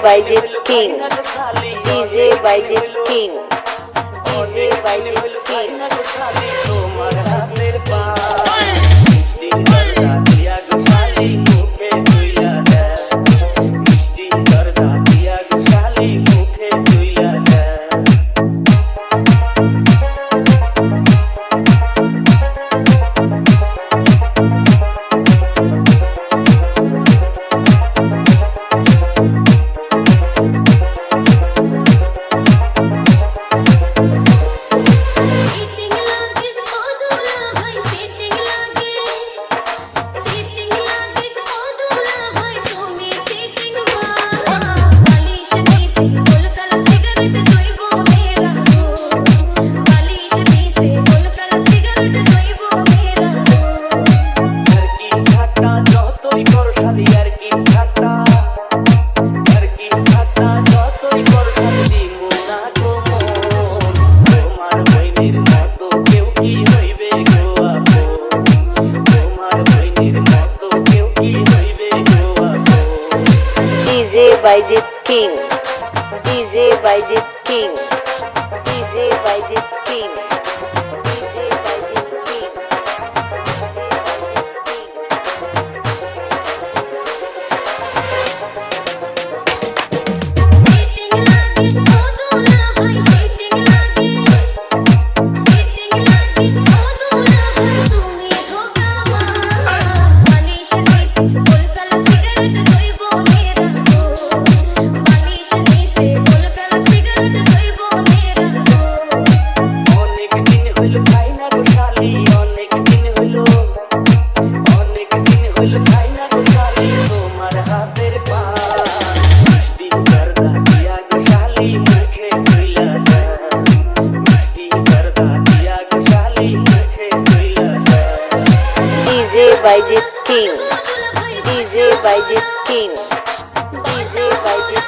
Bajit King, DJ Bajit King, DJ Bajit King. তোমার হাতের পান মিষ্টি জর্দা দিয়া গোশালি মুখে তুইলা দেয় মিষ্টি জর্দা দিয়া গোশালি মুখে তুইলা দেয় DJ Bajit King, DJ Bajit King, DJ Bajit King, DJ Bajit King. DJ Bajit King, DJ Bajit King, DJ Bajit